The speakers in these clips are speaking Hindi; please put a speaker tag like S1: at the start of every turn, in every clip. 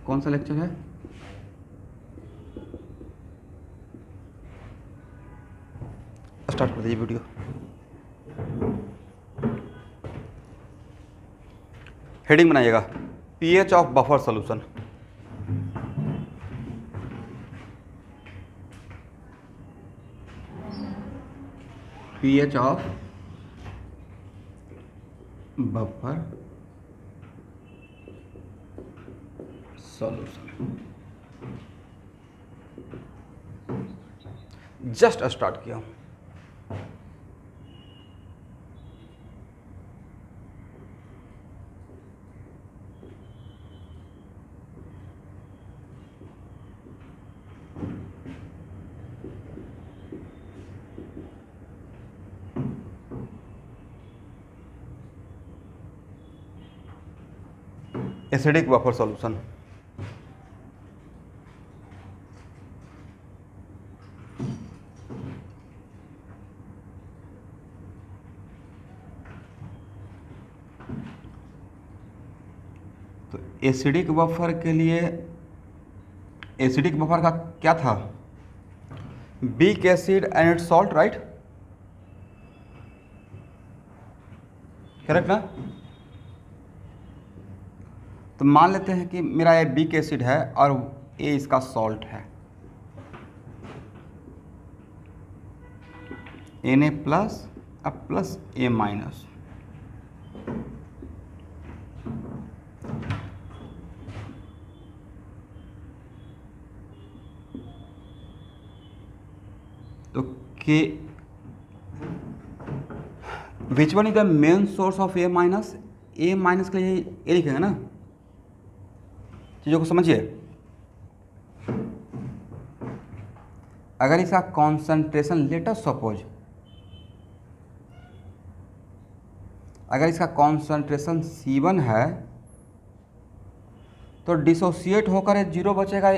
S1: कौन सा लेक्चर है? स्टार्ट कर दीजिए वीडियो। हेडिंग बनाइएगा, pH of buffer solution. PH of buffer solution. Just start किया हूं। Acidic buffer solution. तो एसिडिक बफर के लिए, एसिडिक बफर का क्या था? Weak acid and it's salt, right? Correct ना? तो मान लेते हैं कि मेरा ये वीक एसिड है और ये इसका सॉल्ट है, Na प्लस अब प्लस A माइनस। तो के which one is the main source of A minus? A minus के लिए ये लिखेंगे ना, चीज़ों को समझिए। अगर इसका कॉन्सेंट्रेशन, लेट अस सपोज, अगर इसका कॉन्सेंट्रेशन C1 है तो डिसोसिएट होकर ये 0 बचेगा,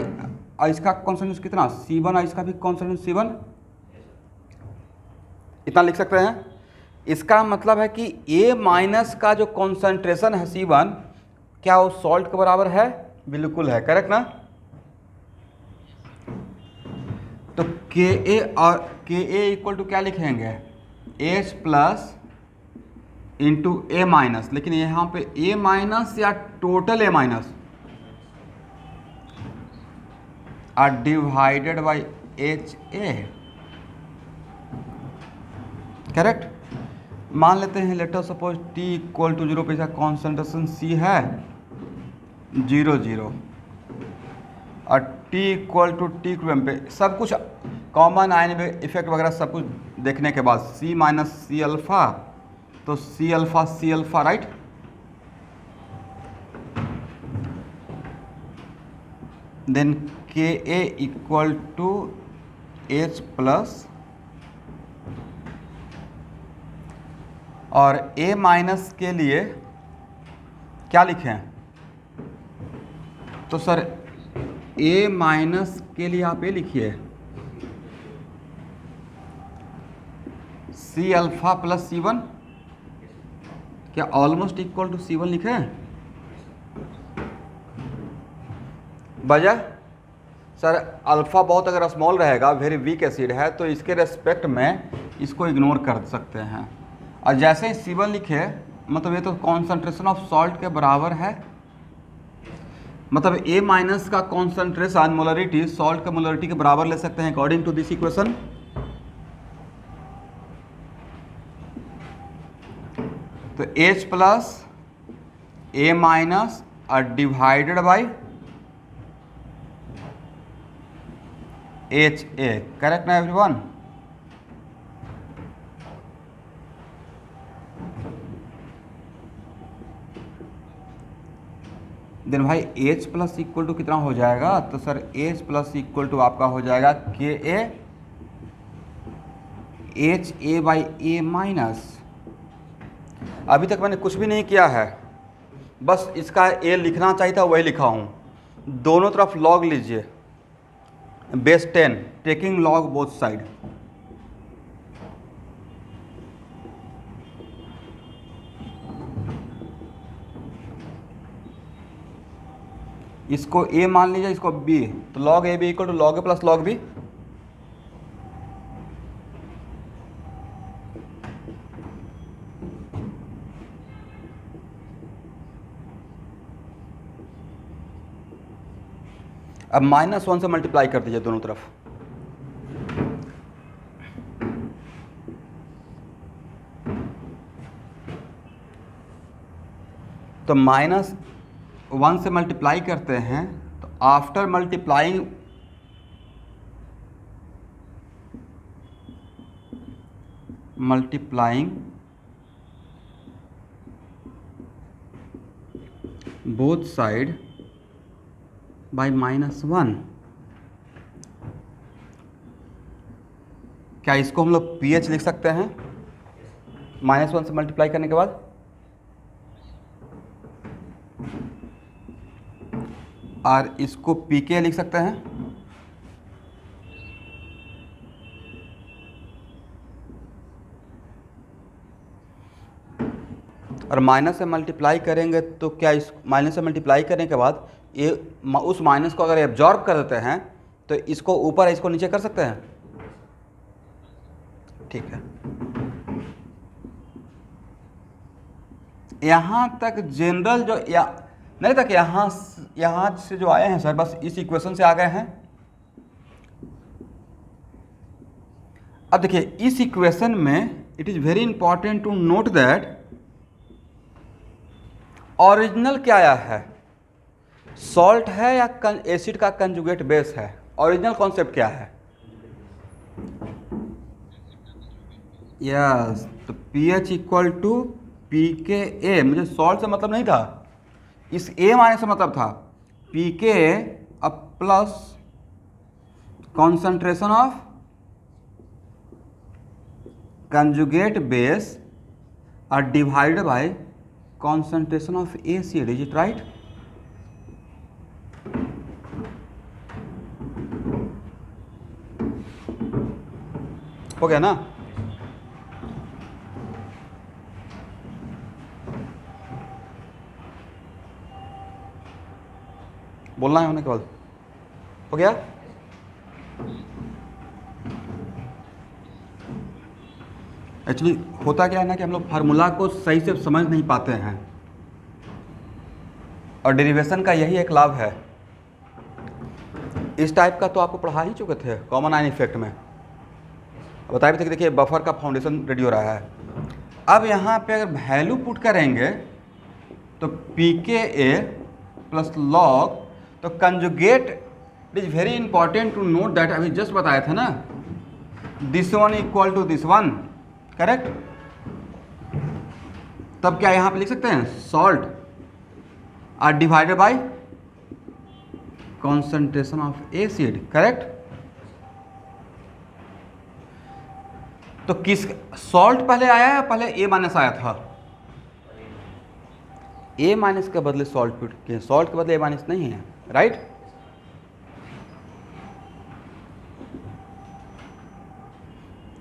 S1: और इसका कॉन्सेंट्रेशन कितना? C1, और इसका भी कॉन्सेंट्रेशन C1, इतना लिख सकते हैं। इसका मतलब है कि A माइनस का जो कॉन्सेंट्रेशन है C1, क्या वो सॉल्ट के बराबर है? बिल्कुल है, करेक्ट ना? तो Ka और Ka इक्वल टू क्या लिखेंगे? H plus into A minus, लेकिन यहाँ पे A माइनस या total A minus are divided by HA, correct? मान लेते हैं, let us suppose T equal to 0 पे इसका कॉन्सेंट्रेशन C है 0 और T equal to T cube पे सब कुछ कॉमन आयन इफेक्ट वगैरह सब कुछ देखने के बाद C माइनस C अल्फ़ा, तो C alpha, right? Then Ka equal to H plus, और A माइनस के लिए क्या लिखें? तो सर A माइनस के लिए आप ये लिखिए C अल्फ़ा प्लस C1, क्या ऑलमोस्ट इक्वल टू C1 लिखें? वजह सर अल्फ़ा बहुत अगर स्मॉल रहेगा, वेरी वीक एसिड है, तो इसके रेस्पेक्ट में इसको इग्नोर कर सकते हैं। और जैसे ही C1 लिखे, मतलब ये तो कॉन्सेंट्रेशन ऑफ सॉल्ट के बराबर है, मतलब A माइनस का कॉन्सेंट्रेशन मोलरिटी सॉल्ट के मोलरिटी के बराबर ले सकते हैं अकॉर्डिंग टू दिस इक्वेशन। तो H प्लस A माइनस और डिवाइडेड बाई HA, करेक्ट ना एवरीवन? देन भाई H प्लस इक्वल टू कितना हो जाएगा? तो sir H plus equal to आपका हो जाएगा Ka HA by A minus. अभी तक मैंने कुछ भी नहीं किया है, बस इसका A लिखना चाहिए था, वही लिखा हूँ। दोनों तरफ लॉग लीजिए, base 10, taking log both side. इसको ए मान लीजिए, इसको बी, तो log A B equal to log A plus log B. अब -1 से मल्टीप्लाई कर दीजिए दोनों तरफ। तो -1 से मल्टीप्लाई करते हैं, तो after multiplying both side by -1, क्या इसको हम लोग pH लिख सकते हैं -1 से मल्टीप्लाई करने के बाद? और इसको pK लिख सकते हैं। और माइनस से मल्टीप्लाई करेंगे तो क्या इस माइनस से मल्टीप्लाई करने के बाद ये उस माइनस को अगर एब्जॉर्ब कर देते हैं तो इसको ऊपर इसको नीचे कर सकते हैं। ठीक है, यहाँ तक जनरल जो नहीं तक यहाँ से जो आए हैं सर, बस इस इक्वेशन से आ गए हैं। अब देखिए इस इक्वेशन में it is very important to note that original क्या आया है, सॉल्ट है या एसिड का कंजुगेट बेस है? ओरिजिनल कॉन्सेप्ट क्या है? यस, तो pH इक्वल टू pKa। मुझे सॉल्ट से मतलब नहीं था, इस A माइनस से मतलब था pKa अब plus concentration of conjugate base और divided by concentration of acid, is it right? हो गया ना? बोलना है होने के बाद हो गया? एक्चुअली होता क्या है ना कि हम लोग फार्मूला को सही से समझ नहीं पाते हैं, और डेरिवेशन का यही एक लाभ है। इस टाइप का तो आपको पढ़ा ही चुके थे कॉमन आयन इफेक्ट में, बताए भी थे कि देखिए बफर का फाउंडेशन रेडी हो रहा है। अब यहाँ पे अगर वैल्यू पुट करेंगे तो pKa प्लस लॉग, तो conjugate it is very important to note that, अभी जस्ट बताया था ना, this one equal to this one, correct? तब क्या यहाँ पे लिख सकते हैं salt are divided by concentration of acid, correct? तो किस सॉल्ट पहले आया या पहले A माइनस आया था? A माइनस के बदले सॉल्ट पुट किए, सॉल्ट के बदले A माइनस नहीं है, राइट?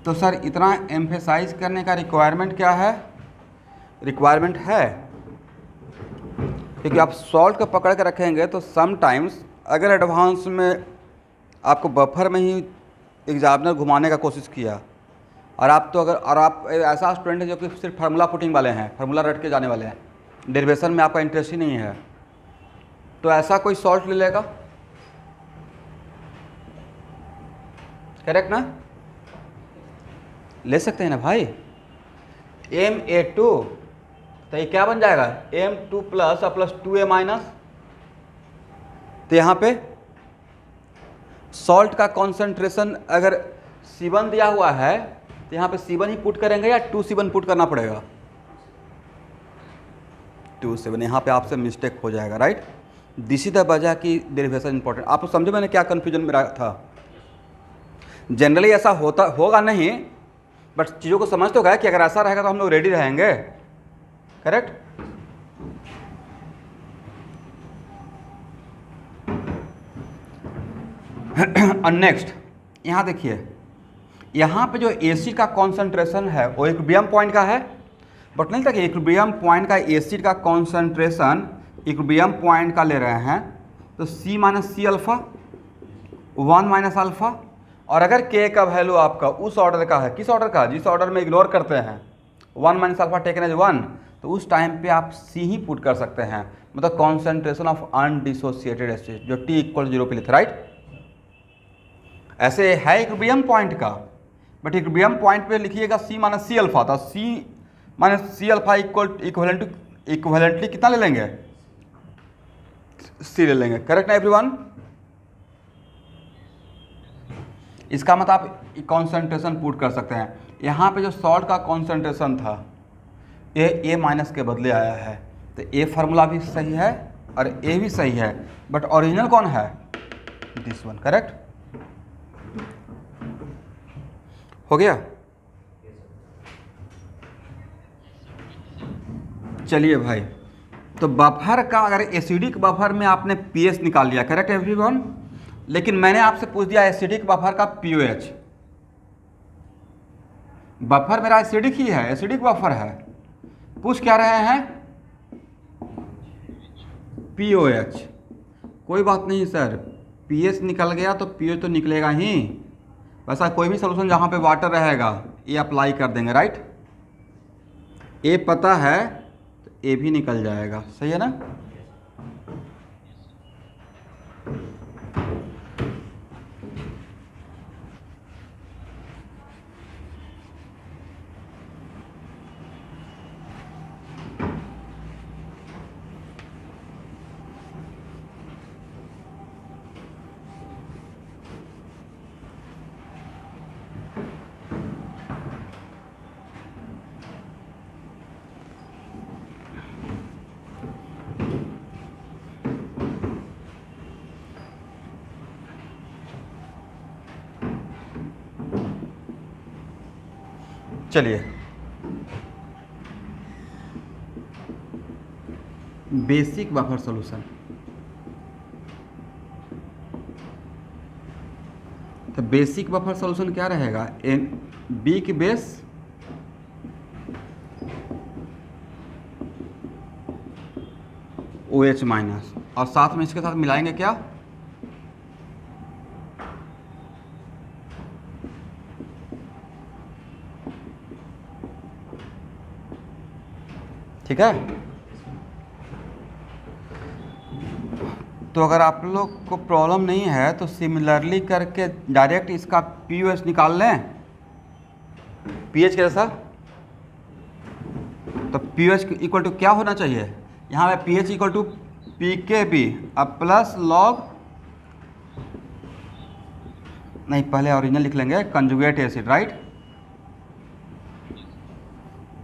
S1: तो सर इतना एम्फेसाइज करने का रिक्वायरमेंट क्या है? रिक्वायरमेंट है क्योंकि आप सॉल्ट को पकड़ के रखेंगे तो समटाइम्स अगर एडवांस में आपको बफर में ही एग्जामिनर घुमाने का कोशिश किया, और आप ऐसा स्टूडेंट है जो कि सिर्फ फार्मूला पुटिंग वाले हैं, फार्मूला रट के जाने वाले हैं, डेरिवेशन में आपका इंटरेस्ट ही नहीं है, तो ऐसा कोई सॉल्ट ले लेगा, करेक्ट ना? ले सकते हैं ना भाई। Ma2 तो ये क्या बन जाएगा M2 प्लस और प्लस 2A माइनस। तो यहाँ पे सॉल्ट का कॉन्सेंट्रेशन अगर C1 दिया हुआ है तो यहाँ पे C1 ही पुट करेंगे या 2C1 पुट करना पड़ेगा? 2C1, यहाँ पे आपसे मिस्टेक हो जाएगा, राइट? दिस इज द वजह की डेरिवेशन इंपॉर्टेंट। आप समझो मैंने क्या कन्फ्यूजन मेरा था। जनरली ऐसा होगा नहीं, बट चीज़ों को समझ तो गया कि अगर ऐसा रहेगा तो हम लोग रेडी रहेंगे, करेक्ट? और नेक्स्ट यहाँ देखिए, यहाँ पे जो एसिड का कॉन्सेंट्रेशन है वो इक्विलिब्रियम पॉइंट का है, बट नहीं था कि इक्विलिब्रियम पॉइंट का एसिड का कॉन्सेंट्रेशन इक्विलिब्रियम पॉइंट का ले रहे हैं तो C minus C alpha 1 minus alpha. और अगर K का वैल्यू आपका उस ऑर्डर का है, किस ऑर्डर का, जिस ऑर्डर में इग्नोर करते हैं 1 माइनस अल्फ़ा टेकन एज 1, तो उस टाइम पे आप C ही पुट कर सकते हैं, मतलब कॉन्सेंट्रेशन ऑफ अनडिसोसिएटेड एसिड जो T इक्वल 0 पे लिखते, राइट। ऐसे है इक्विलिब्रियम पॉइंट का, बट इक्विलिब्रियम पॉइंट पे लिखिएगा C माइनस सी अल्फ़ा, तो C minus C alpha equivalently कितना ले लेंगे, C ले लेंगे, करेक्ट ना एवरीवन। इसका मतलब आप कॉन्सेंट्रेशन पुट कर सकते हैं। यहाँ पे जो सॉल्ट का कॉन्सेंट्रेशन था ये A माइनस के बदले आया है, तो A फार्मूला भी सही है और A भी सही है, बट ओरिजिनल कौन है, दिस वन, करेक्ट। हो गया। चलिए भाई, तो बफर का, अगर एसिडिक बफर में आपने पीएच निकाल लिया, करेक्ट एवरीवन, लेकिन मैंने आपसे पूछ दिया एसिडिक बफर का पीओएच। बफर मेरा एसिडिक ही है, एसिडिक बफर है, पूछ क्या रहे हैं, पीओएच। कोई बात नहीं सर, पीएच निकल गया तो पीओएच तो निकलेगा ही। वैसा कोई भी सॉल्यूशन जहाँ पे वाटर रहेगा ये अप्लाई कर देंगे, राइट। ए पता है तो ए भी निकल जाएगा, सही है ना। चलिए, बेसिक बफर सॉल्यूशन, तो बेसिक बफर सॉल्यूशन क्या रहेगा, एन बी की बेस OH माइनस, और साथ में इसके साथ मिलाएंगे क्या, ठीक है। तो अगर आप लोग को प्रॉब्लम नहीं है तो सिमिलरली करके डायरेक्ट इसका पीओएच निकाल लें, पीएच कैसा, तो पीएच इक्वल टू क्या होना चाहिए, यहाँ पे पीएच इक्वल टू PKB अब प्लस लॉग, नहीं पहले ओरिजिनल लिख लेंगे, conjugate acid, right,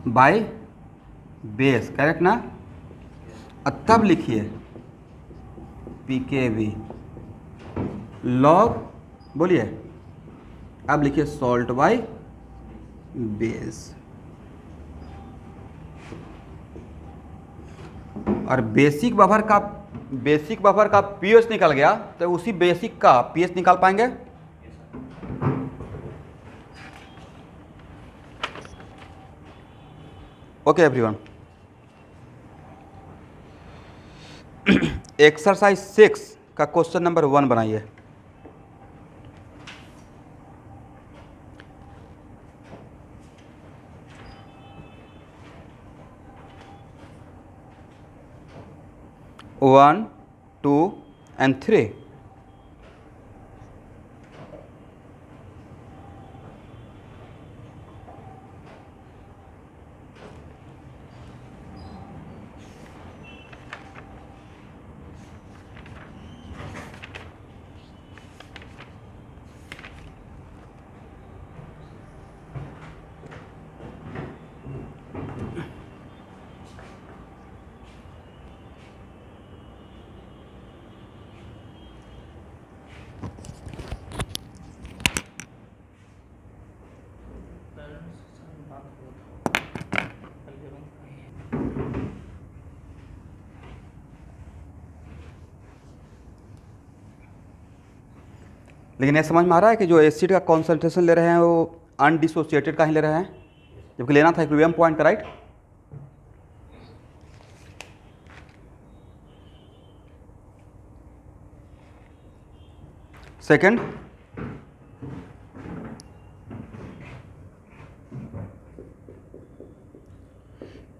S1: by base, correct ना। तब लिखिए PKB लॉग, बोलिए, अब लिखिए सॉल्ट बाय बेस, और बेसिक बफर का पीएच निकल गया तो उसी बेसिक का पीएच निकाल पाएंगे। ओके एवरीवन, एक्सरसाइज 6 का क्वेश्चन नंबर 1 बनाइए। One, 2 and 3। लेकिन ये समझ में आ रहा है कि जो एसिड का कॉन्सेंट्रेशन ले रहे हैं वो अनडिसोसिएटेड का ही ले रहे हैं, जबकि लेना था इक्विलिब्रियम पॉइंट का, राइट। सेकंड,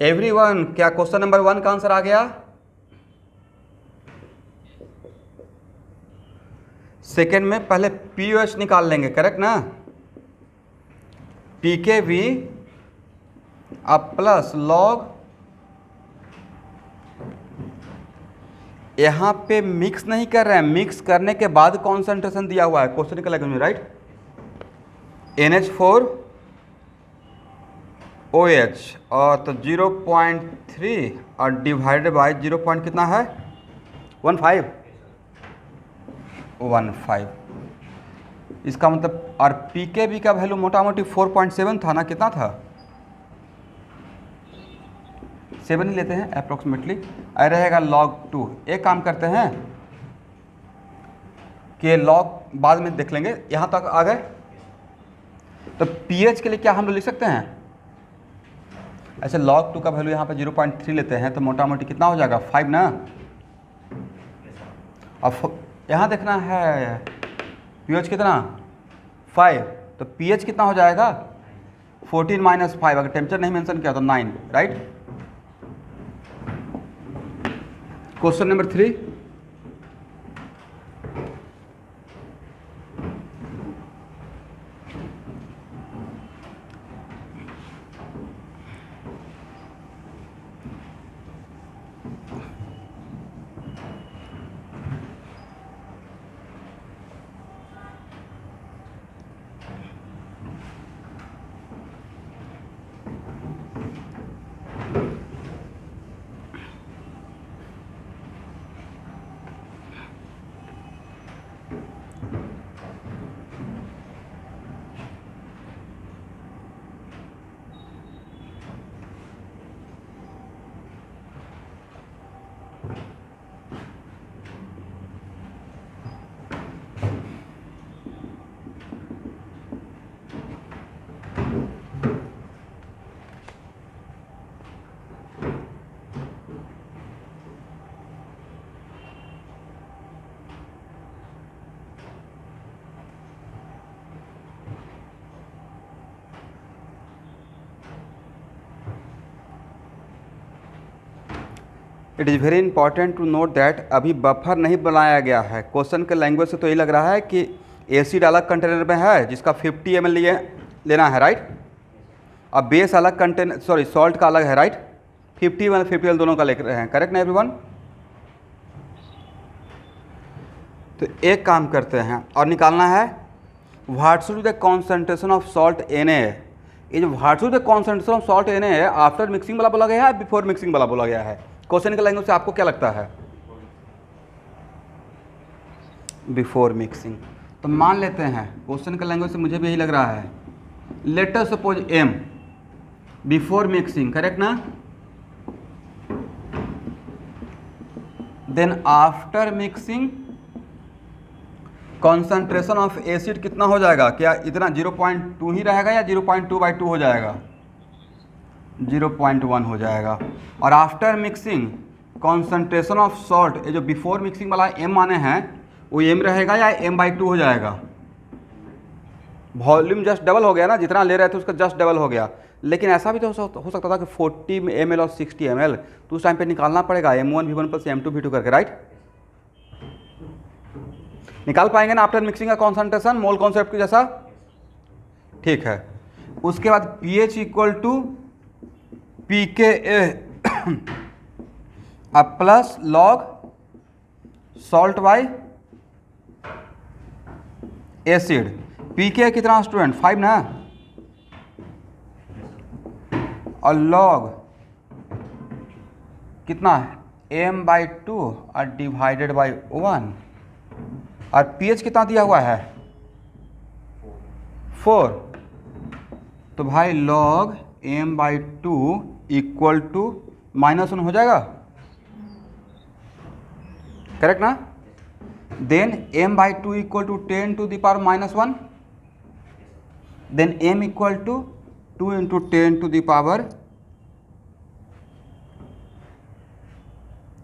S1: एवरीवन, क्या क्वेश्चन नंबर 1 का आंसर आ गया? सेकेंड में पहले पीओएच निकाल लेंगे, करेक्ट ना? पीकेवी अब प्लस लॉग, यहां पे मिक्स नहीं कर रहे हैं, मिक्स करने के बाद कॉन्सेंट्रेशन दिया हुआ है क्वेश्चन के लैंग्वेज में, राइट? NH4OH और तो 0.3 और डिवाइडेड बाय 0 पॉइंट कितना है? 15 इसका मतलब, और पीकेबी का वैल्यू मोटा मोटी 4.7 था ना, कितना था? 7 ही लेते हैं अप्रोक्सीमेटली, रहेगा log 2। एक काम करते हैं कि log बाद में देख लेंगे, यहाँ तक आ गए। तो pH के लिए क्या हम लोग लिख सकते हैं? ऐसे log 2 का वैल्यू यहाँ पे 0.3 लेते हैं तो मोटा मोटी कितना हो जाएगा? 5 ना। अब यहाँ देखना है pH कितना? 5, तो pH कितना हो जाएगा? 14 माइनस 5, अगर टेम्परेचर नहीं मेंशन किया तो 9, right? Question number 3, it is very important to note that अभी बफर नहीं बनाया गया है। क्वेश्चन के लैंग्वेज से तो ये लग रहा है कि एसिड अलग कंटेनर में है जिसका 50 ml लेना है, राइट? अब बेस अलग कंटेनर, सॉरी सॉल्ट का अलग है, राइट? 50 ml 50 ml दोनों का ले रहे हैं, करेक्ट ना एवरीवन? तो एक काम करते हैं और निकालना है what should the concentration of salt Na। ये जो what should the concentration of salt Na है, आफ्टर मिक्सिंग वाला बोला गया है, बिफोर मिक्सिंग वाला बोला गया है? क्वेश्चन के लैंग्वेज से आपको क्या लगता है? Before mixing. तो मान लेते हैं क्वेश्चन के लैंग्वेज से मुझे भी यही लग रहा है। Let us suppose M before mixing, correct ना? Then after mixing concentration of acid कितना हो जाएगा? क्या इतना 0.2 ही रहेगा या 0.2/2 हो जाएगा? 0.1 हो जाएगा। और after mixing concentration of salt, ये जो बिफोर मिक्सिंग वाला M माने हैं वो M रहेगा या M/2 हो जाएगा? वॉल्यूम जस्ट डबल हो गया ना, जितना ले रहे थे उसका जस्ट डबल हो गया। लेकिन ऐसा भी तो हो सकता था कि 40 ml और 60 ml, तो उस टाइम पे निकालना पड़ेगा M1V1 प्लस M2V2 करके, राइट? निकाल पाएंगे ना आफ्टर मिक्सिंग का कॉन्सेंट्रेशन मोल कॉन्सेप्ट के जैसा? ठीक है। उसके बाद pH इक्वल टू pKa अब plus log salt by acid. pKa कितना स्टूडेंट? 5 ना? और लॉग कितना है? M/2 और डिवाइडेड बाई 1। और pH कितना दिया हुआ है? 4। तो भाई log M/2 इक्वल टू -1 हो जाएगा, करेक्ट ना? Then M/2 equal to 10 to the power -1, then M equal to 2 into 10 to the power,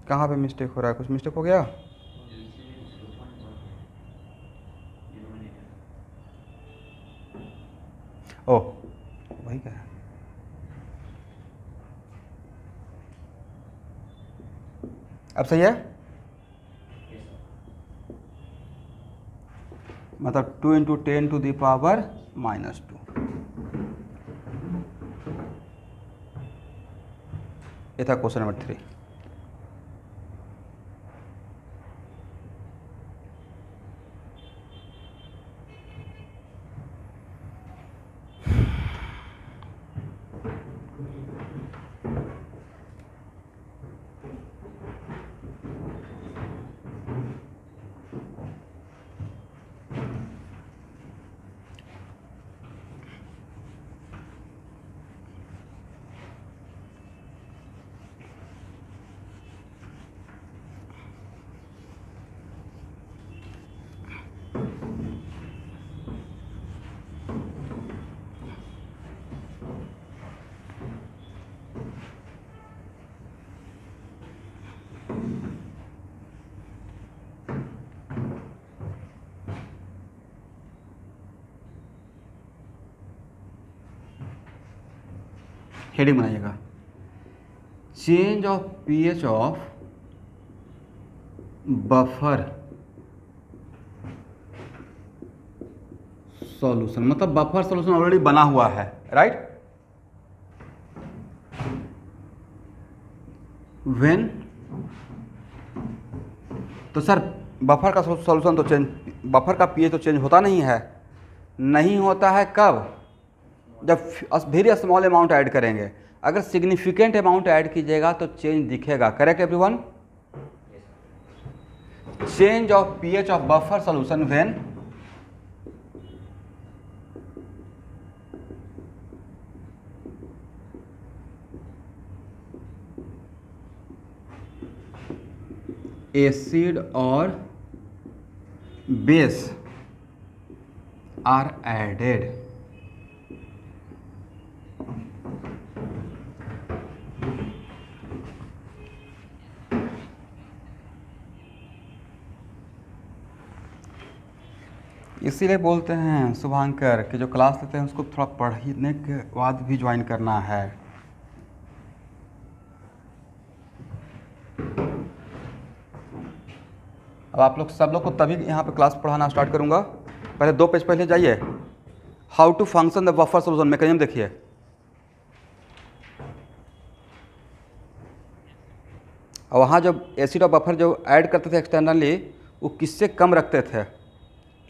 S1: कहाँ पे मिस्टेक हो रहा है? कुछ मिस्टेक हो गया? ओह वही क्या है, अब सही है। मतलब 2 इंटू 10⁻²। ये था क्वेश्चन नंबर 3। हेडिंग बनाइएगा, change of pH of buffer solution, मतलब बफर सॉल्यूशन ऑलरेडी बना हुआ है, राइट। व्हेन, तो सर बफर का सॉल्यूशन तो चेंज, बफर का पीएच तो चेंज होता नहीं है, नहीं होता है कब, जब वेरी स्मॉल अमाउंट ऐड करेंगे। अगर सिग्निफिकेंट अमाउंट ऐड कीजिएगा तो चेंज दिखेगा, correct everyone. Change of pH of buffer solution when acid और बेस आर एडेड। इसीलिए बोलते हैं शुभांकर कि जो क्लास लेते हैं उसको थोड़ा पढ़ने के बाद भी ज्वाइन करना है। अब आप लोग सब लोग को तभी यहाँ पे क्लास पढ़ाना स्टार्ट करूँगा। पहले 2 पेज पहले जाइए, how to function the buffer solution mechanism देखिए। और वहाँ जब एसिड और बफर जो ऐड करते थे एक्सटर्नली, वो किससे कम रखते थे,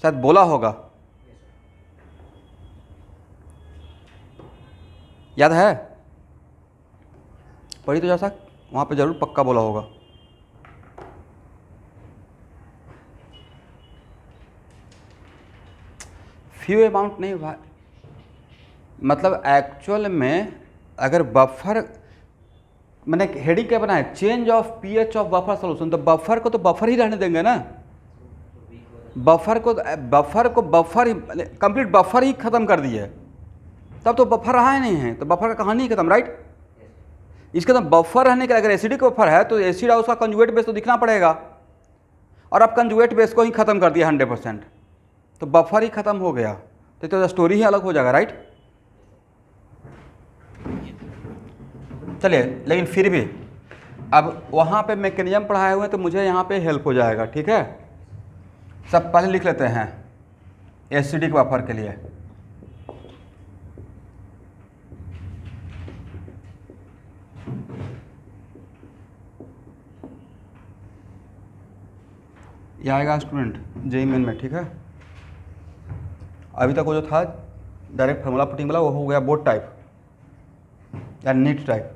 S1: शायद बोला होगा, याद है? पढ़ी तो जैसा वहाँ पे ज़रूर पक्का बोला होगा। फ्यू अमाउंट नहीं भाई, मतलब एक्चुअल में अगर बफर, मैंने हेडिंग क्या बनाया, change of pH of buffer solution, तो बफर को तो बफर ही रहने देंगे ना, बफर को बफर ही कंप्लीट बफर ही खत्म कर दिए, तब तो बफर रहा ही नहीं है, तो बफर का कहानी ही खत्म, राइट। इसके तो बफर रहने के, अगर एसिडिक बफर है तो एसिड और उसका कंजुगेट बेस तो दिखना पड़ेगा, और अब कंजुगेट बेस को ही खत्म कर दिया 100%, तो बफर ही खत्म हो गया, तो स्टोरी ही अलग हो जाएगा, राइट। चलिए, लेकिन फिर भी अब वहाँ पे मैकेनिज्म पढ़ाए हुए हैं तो मुझे यहाँ पे हेल्प हो जाएगा, ठीक है। सब पहले लिख लेते हैं एसिडिक बफर के लिए। ये आएगा स्टूडेंट जेई मेन में, ठीक है। अभी तक वो जो था डायरेक्ट फार्मूला पुटिंग वाला, वो हो गया बोर्ड टाइप या नीट टाइप।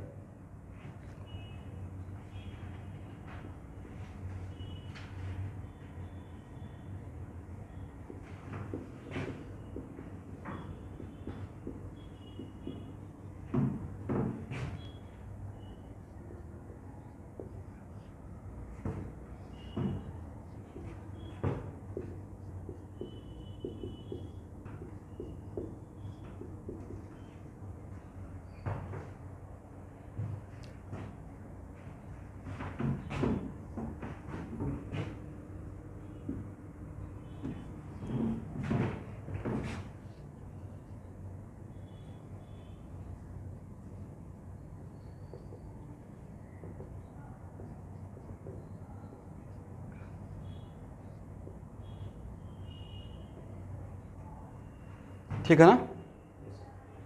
S1: ठीक है ना,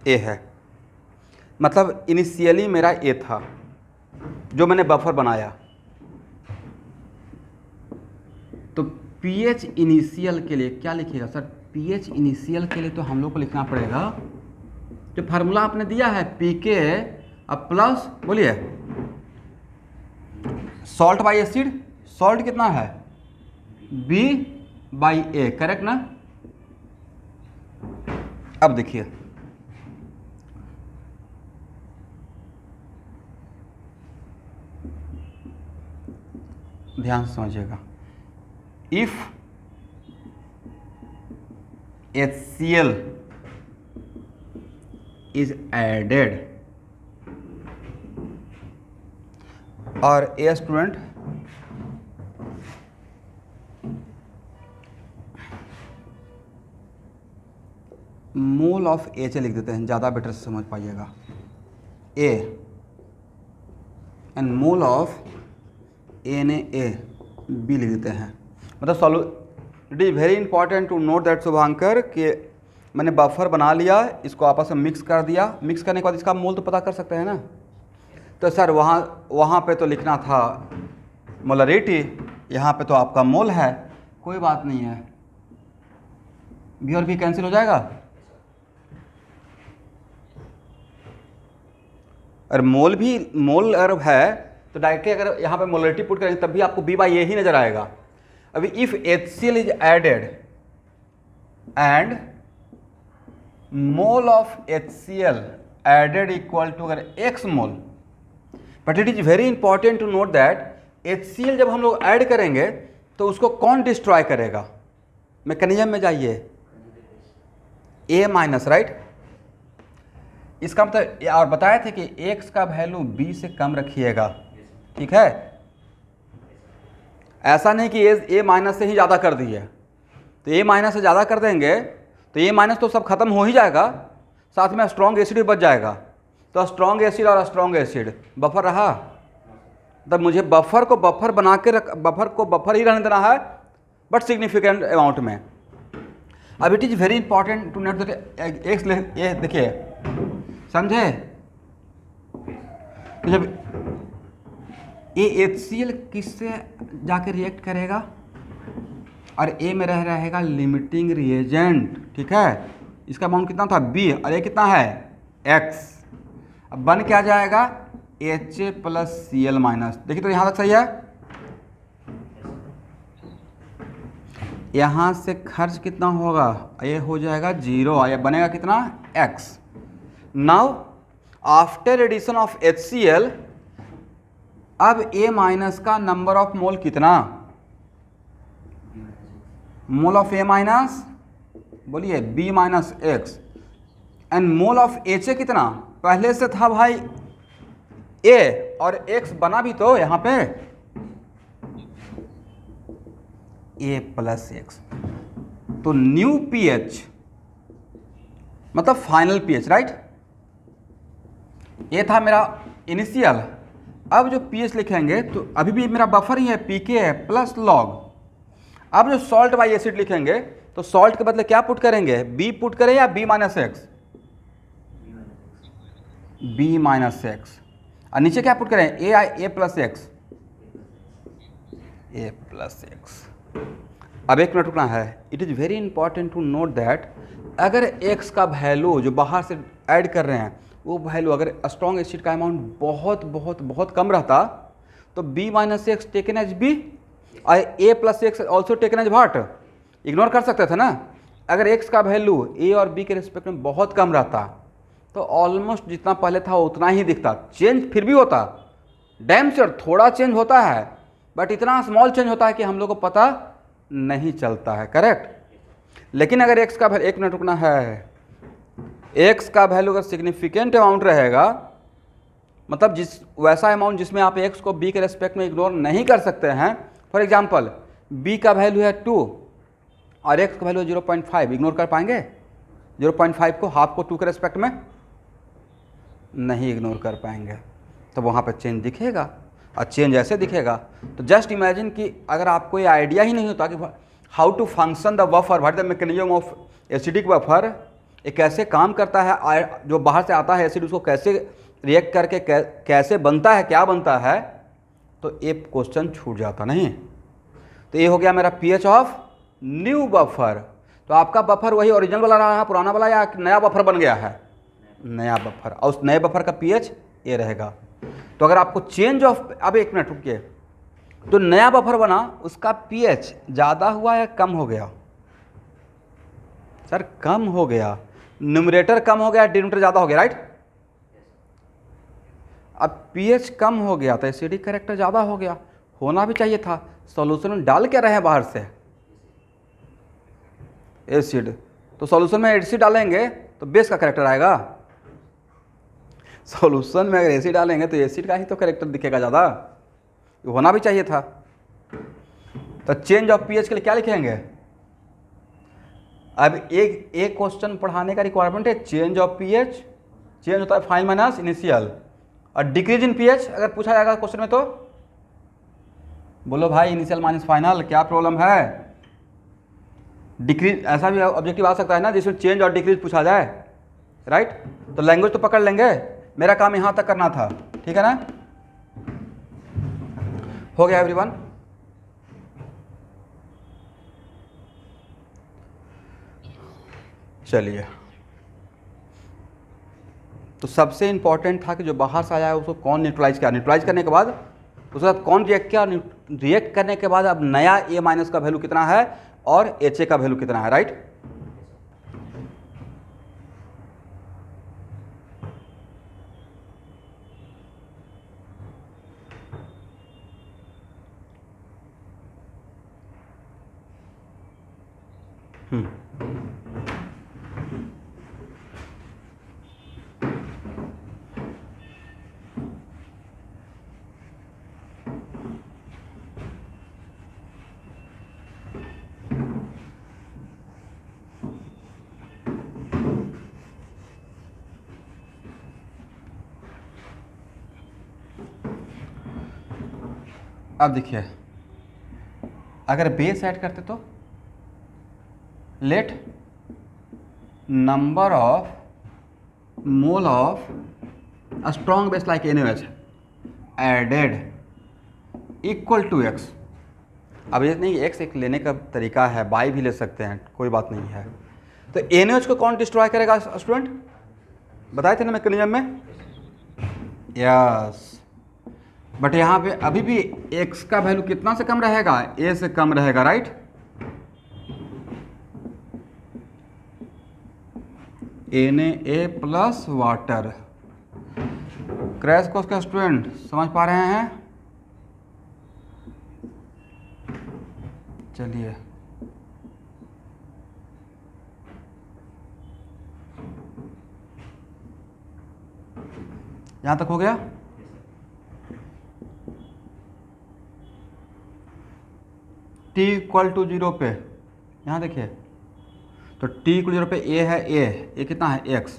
S1: ए है, मतलब इनिशियली मेरा ए था जो मैंने बफर बनाया। तो पीएच इनिशियल के लिए क्या लिखिएगा सर? पीएच इनिशियल के लिए तो हम लोग को लिखना पड़ेगा जो फार्मूला आपने दिया है, पी के अब प्लस बोलिए सॉल्ट बाई एसिड, सॉल्ट कितना है बी बाई ए, करेक्ट ना। अब देखिए ध्यान से समझिएगा, इफ HCl is added और a student mole of H लिख देते हैं, ज़्यादा बेटर से समझ पाइएगा, a and mole of Na B लिख देते हैं। मतलब solve, it is very important to note that Shubhankar कि मैंने बफर बना लिया, इसको आपस में मिक्स कर दिया, मिक्स करने के बाद इसका मोल तो पता कर सकते हैं ना। तो सर वहाँ पे तो लिखना था मोलरिटी, यहाँ पे तो आपका मोल है, कोई बात नहीं है, बी और बी कैंसिल हो जाएगा। और मोल अगर है तो डायरेक्टली अगर यहाँ पे मोलरिटी पुट करेंगे तब भी आपको बी बाई ए ही नजर आएगा। अभी if HCl is added and mole of HCl added equal to अगर x mole, but it is very important to note that HCl जब हम लोग ऐड करेंगे तो उसको कौन डिस्ट्रॉय करेगा? मैकेनिज्म में जाइए, A माइनस, राइट। इसका मतलब और बताए थे कि x का वैल्यू b से कम रखिएगा, ठीक है। ऐसा नहीं कि ए माइनस से ही ज़्यादा कर दिए, तो ए माइनस से ज़्यादा कर देंगे तो ए माइनस तो सब खत्म हो ही जाएगा, साथ में स्ट्रॉन्ग एसिड भी बच जाएगा। तो स्ट्रॉन्ग एसिड और स्ट्रॉन्ग एसिड बफर रहा, तब मुझे बफर को बफर बना के बफर को बफर ही रहने देना है, बट सिग्निफिकेंट अमाउंट में। अब it is very important to note that X, ये देखिए समझे, जब ये HCl किससे जाके रिएक्ट करेगा और ए में रहेगा लिमिटिंग रिएजेंट, ठीक है। इसका अमाउंट कितना था बी और ये कितना है एक्स। अब बन क्या जाएगा HA प्लस Cl माइनस। देखिए तो यहाँ तक सही है, यहाँ से खर्च कितना होगा, ये हो जाएगा 0, ये बनेगा कितना x। Now after addition of HCl अब A माइनस का नंबर ऑफ मोल कितना, मोल ऑफ A माइनस बोलिए B minus X and mole of HA कितना, पहले से था भाई A और X बना भी तो यहाँ पे A प्लस एक्स, तो न्यू pH मतलब फाइनल pH, राइट। ये था मेरा इनिशियल। अब जो pH लिखेंगे तो अभी भी मेरा बफर ही है pK है प्लस लॉग। अब जो सॉल्ट बाई एसिड लिखेंगे तो सॉल्ट के बदले क्या पुट करेंगे, B पुट करें या B minus X, B minus X, और नीचे क्या पुट करें A plus X, A plus X. अब एक मिनट रुकना है, it is very important to note that अगर x का वैल्यू जो बाहर से ऐड कर रहे हैं वो वैल्यू अगर स्ट्रॉन्ग एसिड का अमाउंट बहुत बहुत बहुत कम रहता तो B minus X taken as B और A plus X also taken as what, ignore कर सकते थे ना। अगर x का वैल्यू A और B के रिस्पेक्ट में बहुत कम रहता तो ऑलमोस्ट जितना पहले था उतना ही दिखता, चेंज फिर भी होता, डैम श्योर थोड़ा चेंज होता है, बट इतना स्मॉल चेंज होता है कि हम लोग को पता नहीं चलता है, करेक्ट। लेकिन अगर x का वैल्यू, एक मिनट रुकना है, x का वैल्यू अगर सिग्निफिकेंट अमाउंट रहेगा, मतलब वैसा अमाउंट जिसमें आप x को b के रेस्पेक्ट में इग्नोर नहीं कर सकते हैं। फॉर एग्जांपल b का वैल्यू है 2 और x का वैल्यू है 0.5, इग्नोर कर पाएंगे 0.5 को, हाफ को 2 के रेस्पेक्ट में नहीं इग्नोर कर पाएंगे, तो वहाँ पर चेंज दिखेगा। और चेंज ऐसे दिखेगा तो जस्ट इमेजिन कि अगर आपको ये आइडिया ही नहीं होता कि how to function the buffer, what the mechanism of acidic buffer ये कैसे काम करता है, जो बाहर से आता है एसिड उसको कैसे रिएक्ट करके कैसे बनता है, क्या बनता है, तो ये क्वेश्चन छूट जाता नहीं। तो ये हो गया मेरा पीएच ऑफ न्यू बफर। तो आपका बफर वही ओरिजिनल वाला रहा है, पुराना वाला, या नया बफर बन गया है? नया बफर, और उस नए बफर का पीएच ये रहेगा। तो अगर आपको चेंज ऑफ, अब एक मिनट रुकिए, तो नया बफर बना उसका पीएच ज़्यादा हुआ या कम हो गया? सर कम हो गया, न्यूमरेटर कम हो गया, डिनोमिनेटर ज़्यादा हो गया, राइट? अब पीएच कम हो गया तो एसिडिक कैरेक्टर ज़्यादा हो गया, होना भी चाहिए था। सॉल्यूशन में डाल के रहे हैं बाहर से एसिड, तो सॉल्यूशन में एसिड डालेंगे तो बेस का कैरेक्टर आएगा। सॉल्यूशन में अगर एसिड डालेंगे तो एसिड का ही तो कैरेक्टर दिखेगा ज़्यादा, होना भी चाहिए था। तो चेंज ऑफ पीएच के लिए क्या लिखेंगे? अब एक क्वेश्चन पढ़ाने का रिक्वायरमेंट है चेंज ऑफ पीएच, चेंज होता है फाइनल माइनस इनिशियल, और डिक्रीज इन पीएच अगर पूछा जाएगा क्वेश्चन में तो बोलो भाई इनिशियल माइनस फाइनल, क्या प्रॉब्लम है? डिक्रीज ऐसा भी ऑब्जेक्टिव आ सकता है ना जिसमें चेंज और डिक्रीज पूछा जाए, राइट? तो लैंग्वेज तो पकड़ लेंगे, मेरा काम यहाँ तक करना था, ठीक है ना? हो गया एवरीवन? चलिए, तो सबसे इंपॉर्टेंट था कि जो बाहर से आया है उसको कौन न्यूट्रलाइज किया, न्यूट्रलाइज करने के बाद उसके साथ कौन रिएक्ट किया, रिएक्ट करने के बाद अब नया ए माइनस का वैल्यू कितना है और एच ए का वैल्यू कितना है, राइट? अब देखिए, अगर बेस ऐड करते तो let number of mole of strong base like NaOH added equal to X. अब ये नहीं, एक्स एक लेने का तरीका है, बाई भी ले सकते हैं, कोई बात नहीं है। तो NaOH को कौन डिस्ट्रॉय करेगा स्टूडेंट? बताए थे ना मैकेनिज्म में, यस। बट यहाँ पे अभी भी x का वैल्यू कितना से कम रहेगा? a से कम रहेगा, right? Na plus water. Crash course का स्टूडेंट समझ पा रहे हैं? चलिए, यहाँ तक हो गया? t इक्वल टू 0 पे, यहाँ देखिए, तो t इक्वल 0 पे a है, a कितना है? x।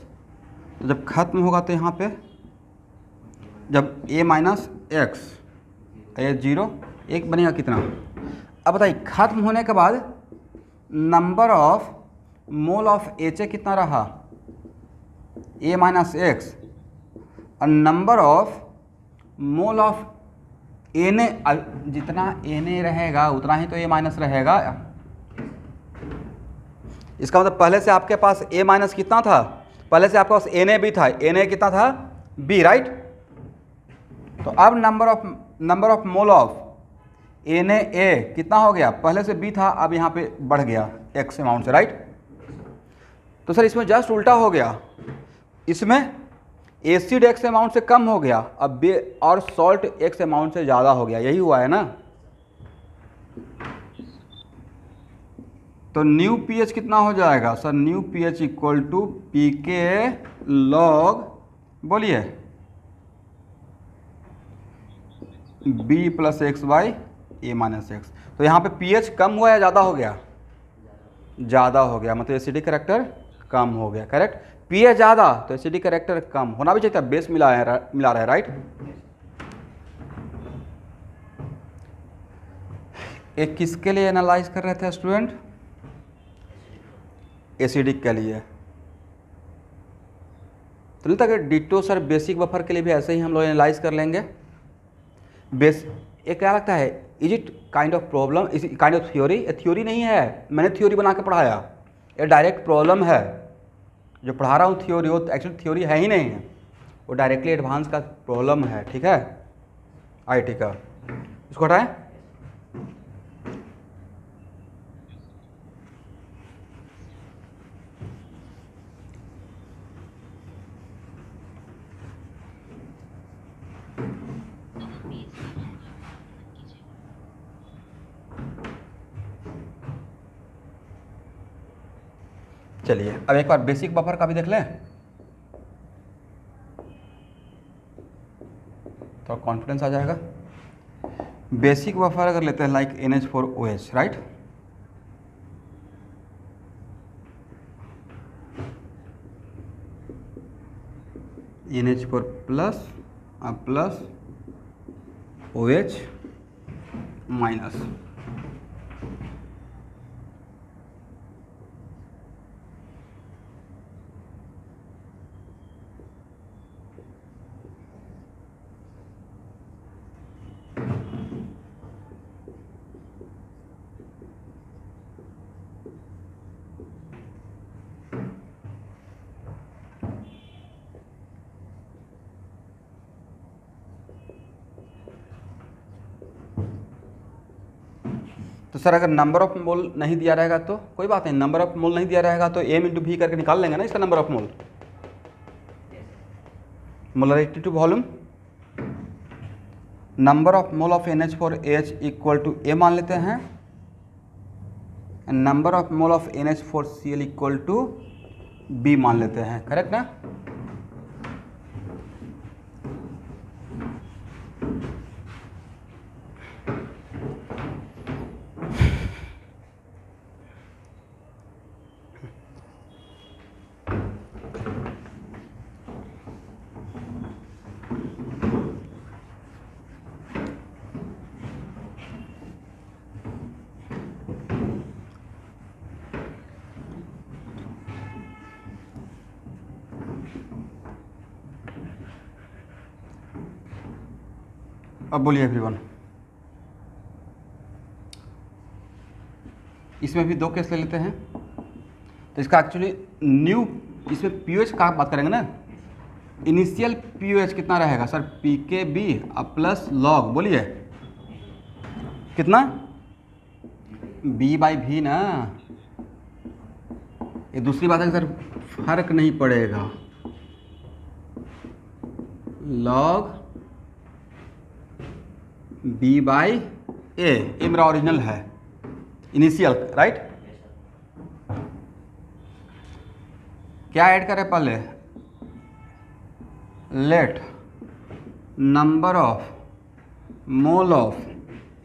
S1: तो जब खत्म होगा तो यहाँ पे जब a माइनस एक्स, ये 0, एक बनेगा कितना? अब बताइए, खत्म होने के बाद number of mole of HA कितना रहा? a माइनस एक्स, और number of mole of Na, जितना Na रहेगा उतना ही तो A माइनस रहेगा। इसका मतलब पहले से आपके पास A माइनस कितना था? पहले से आपके पास Na भी था, Na कितना था? B, right? तो अब number of mole of Na कितना हो गया? पहले से B था, अब यहाँ पे बढ़ गया X अमाउंट से, राइट? तो सर इसमें जस्ट उल्टा हो गया, इसमें एसिड एक्स अमाउंट से कम हो गया, अब और सॉल्ट एक्स अमाउंट से ज़्यादा हो गया, यही हुआ है ना? तो न्यू पीएच कितना हो जाएगा sir? New pH equal to P K log, बोलिए, B plus X by A minus X. तो यहाँ पे पीएच कम हुआ या ज़्यादा हो गया? ज़्यादा हो गया, मतलब एसिडिक कैरेक्टर कम हो गया, करेक्ट? पीएच ज़्यादा तो एसिडिक कैरेक्टर कम, होना भी चाहिए था, बेस मिला रहा है, राइट? एक किसके लिए एनालाइज कर रहे थे स्टूडेंट? एसिडिक के लिए। तो नहीं था कि डिटो सर बेसिक बफर के लिए भी ऐसे ही हम लोग एनालाइज कर लेंगे। ये क्या लगता है, is it kind of problem, is it kind of theory? ये थ्योरी नहीं है, मैंने थ्योरी बना के पढ़ाया, ये डायरेक्ट प्रॉब्लम है। जो पढ़ा रहा हूँ थ्योरी, वो एक्चुअली थ्योरी है ही नहीं है, वो डायरेक्टली एडवांस का प्रॉब्लम है, ठीक है, आईटी का। इसको हटाएं। चलिए अब एक बार बेसिक बफर का भी देख लें, तो कॉन्फिडेंस आ जाएगा। बेसिक बफर अगर लेते हैं like NH4OH, right, NH4 plus plus OH minus. तो सर अगर नंबर ऑफ मोल नहीं दिया रहेगा तो कोई बात नहीं, नंबर ऑफ मोल नहीं दिया रहेगा तो M इंटू V करके निकाल लेंगे ना इसका number of mole, molarity to volume. Number of mole of NH4H equal to A मान लेते हैं, number of mole of NH4Cl equal to B मान लेते हैं, करेक्ट ना? अब बोलिए एवरीवन, इसमें भी दो केस ले लेते हैं। तो इसका एक्चुअली न्यू, इसमें पीओएच का बात करेंगे ना, इनिशियल पीओएच कितना रहेगा सर, PKB प्लस लॉग, बोलिए कितना, B/V ना। ये दूसरी बात है कि सर फर्क नहीं पड़ेगा, लॉग B/A, ये मेरा ओरिजिनल है इनिशियल, राइट। क्या ऐड करें पहले, let number of mole of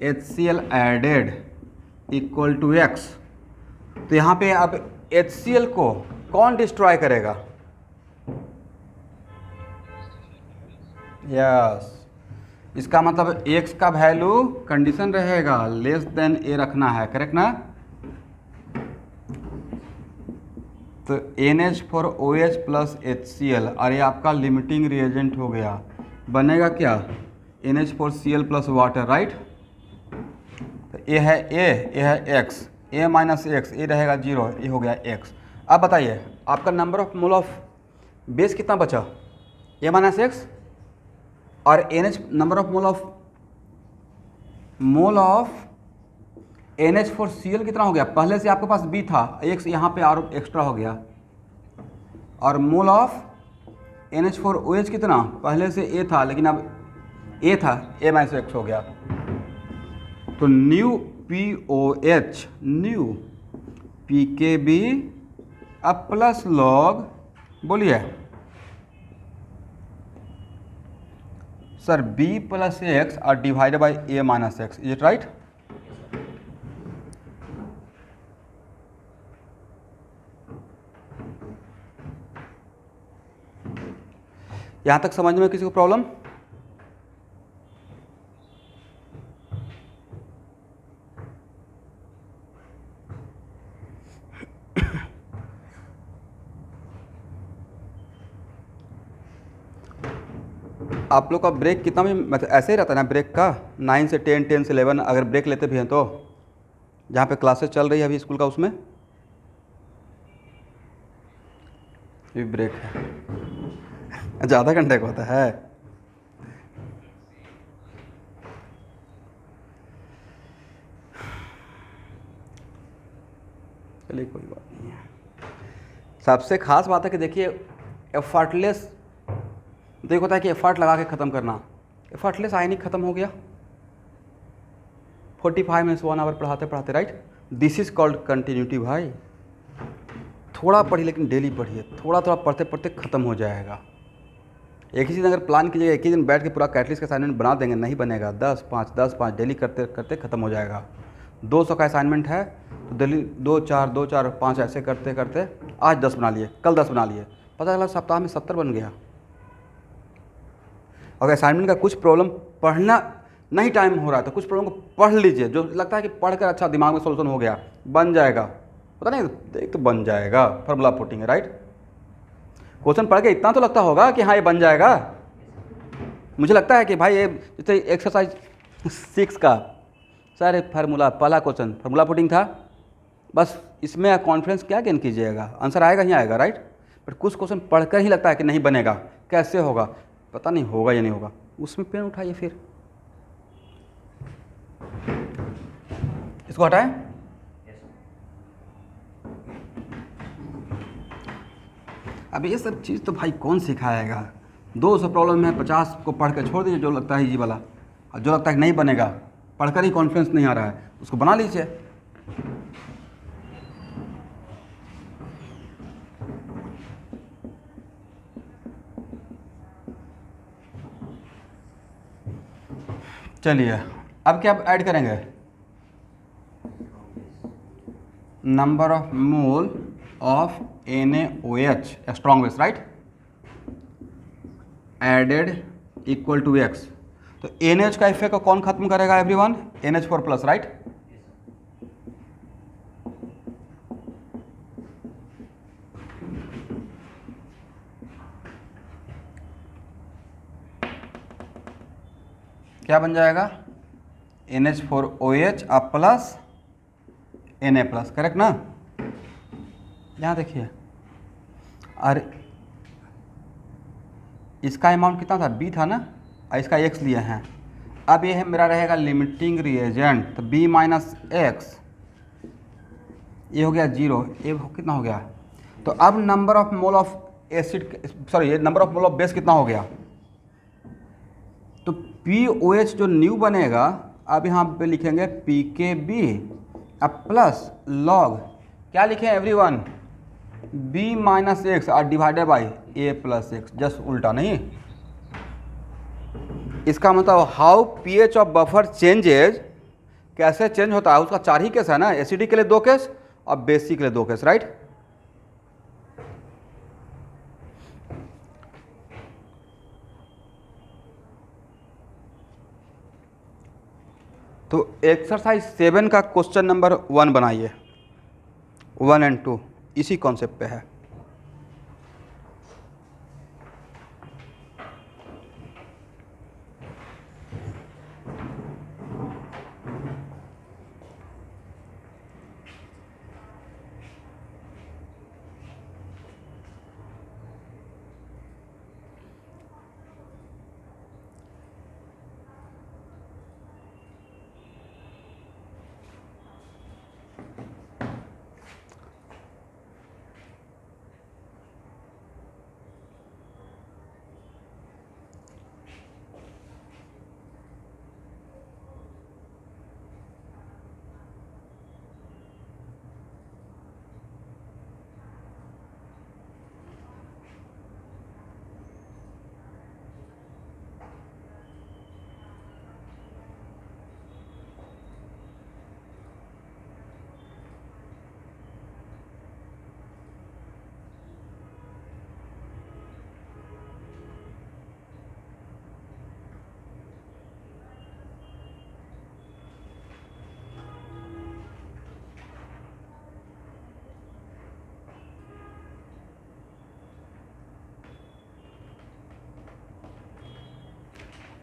S1: HCl added equal to X। तो यहाँ पे अब HCl को कौन डिस्ट्रॉय करेगा, यस, इसका मतलब X का वैल्यू कंडीशन रहेगा लेस देन A रखना है, करेक्ट ना। तो NH4OH प्लस HCl, और ये आपका लिमिटिंग रिएजेंट हो गया, बनेगा क्या, NH4Cl प्लस वाटर, राइट। तो ये है A, ये है X, A माइनस X, ये रहेगा 0, ये हो गया X। अब बताइए आपका number of mole of base कितना बचा, A माइनस X, और NH number of mole of NH4Cl कितना हो गया, पहले से आपके पास B था, X यहाँ पे और एक्स्ट्रा हो गया, और मोल ऑफ NH4OH कितना, पहले से A था लेकिन अब A था, A माइनस X हो गया। तो new POH, new PKB plus log, बोलिए सर B प्लस X और divided by A minus X, is it right. यहाँ तक समझ में किसी को प्रॉब्लम, आप लोग का ब्रेक कितना भी मतलब ऐसे ही रहता है ना ब्रेक का, 9 से 10, 10 से 11 अगर ब्रेक लेते भी हैं तो, जहाँ पे क्लासेस चल रही है अभी स्कूल का उसमें भी ब्रेक है। अच्छा आधा घंटे का होता है। चलिए कोई बात नहीं है। सबसे खास बात है कि देखिए एफर्टलेस, देखो होता है कि एफर्ट लगा के ख़त्म करना, एफर्टलेस आई नहीं ख़त्म हो गया 45 मिनट्स 1 आवर पढ़ाते पढ़ाते, right. This is called continuity भाई। थोड़ा पढ़िए लेकिन डेली पढ़िए, थोड़ा थोड़ा पढ़ते पढ़ते ख़त्म हो जाएगा। एक ही चीज़ अगर प्लान कीजिएगा एक ही दिन बैठ के पूरा कैटलिस्ट का असाइनमेंट बना देंगे, नहीं बनेगा। 10-5 डेली करते करते ख़त्म हो जाएगा। 200 का असाइनमेंट है तो डेली 2-4 ऐसे करते करते आज 10 बना लिए, कल 10 बना लिए, पता चला सप्ताह में 70 बन गया। अगर असाइनमेंट का कुछ प्रॉब्लम पढ़ना नहीं टाइम हो रहा है तो कुछ प्रॉब्लम को पढ़ लीजिए, जो लगता है कि पढ़कर अच्छा दिमाग में सोल्यूशन हो गया, बन जाएगा। पता नहीं एक तो बन जाएगा, फार्मूला पुटिंग है, राइट। क्वेश्चन पढ़ के इतना तो लगता होगा कि हाँ ये बन जाएगा। मुझे लगता है कि भाई ये जैसे एक्सरसाइज 6 का सर फार्मूला, पहला क्वेश्चन फार्मूला पुटिंग था, बस इसमें कॉन्फिडेंस क्या गेन कीजिएगा, आंसर आएगा ही आएगा, राइट। पर कुछ क्वेश्चन पढ़कर ही लगता है कि नहीं बनेगा, कैसे होगा, पता नहीं होगा या नहीं होगा, उसमें पेन उठाइए फिर इसको हटाएं। अब ये सब चीज़ तो भाई कौन सिखाएगा। 200 प्रॉब्लम है, 50 को पढ़ के छोड़ दीजिए जो लगता है इजी वाला, और जो लगता है कि नहीं बनेगा, पढ़कर ही कॉन्फिडेंस नहीं आ रहा है, उसको बना लीजिए। चलिए अब क्या ऐड करेंगे, number of mole of NaOH strong base, right, added equal to x। तो NH का इफेक्ट को कौन खत्म करेगा एवरीवन, NH4 प्लस, राइट। क्या बन जाएगा, NH4OH अब प्लस Na प्लस, करेक्ट ना। यहाँ देखिए, अरे इसका अमाउंट कितना था, B था ना, और इसका X लिए हैं। अब ये है मेरा रहेगा लिमिटिंग रिएजेंट, तो B माइनस एक्स, ये हो गया 0, ये कितना हो गया। तो अब number of mole of acid, sorry ये number of mole of base कितना हो गया, तो POH जो न्यू बनेगा, अब यहाँ पे लिखेंगे PKB अब प्लस लॉग, क्या लिखें एवरीवन, B माइनस एक्स और divided by A plus x, just उल्टा नहीं। इसका मतलब how pH of buffer changes, कैसे चेंज होता है, उसका 4 ही केस है ना, एसिडिक के लिए 2 केस और बेसिक के लिए 2 केस, राइट। तो एक्सरसाइज 7 का क्वेश्चन नंबर 1 बनाइए, 1 एंड 2 इसी कॉन्सेप्ट पे है।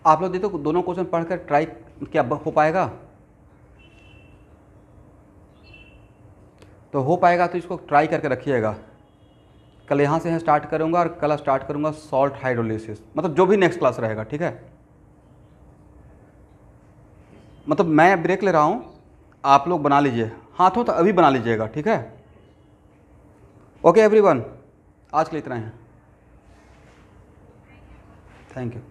S1: आप लोग देखो दोनों क्वेश्चन पढ़कर ट्राई, क्या हो पाएगा? तो हो पाएगा तो इसको ट्राई करके रखिएगा। कल यहाँ से स्टार्ट करूँगा और कल स्टार्ट करूँगा सॉल्ट हाइड्रोलिसिस, मतलब जो भी नेक्स्ट क्लास रहेगा, ठीक है? मतलब मैं ब्रेक ले रहा हूँ, आप लोग बना लीजिए, हाथों तो अभी बना लीजिएगा, ठीक है? ओके एवरीवन, आज के लिए इतना ही है। Thank you.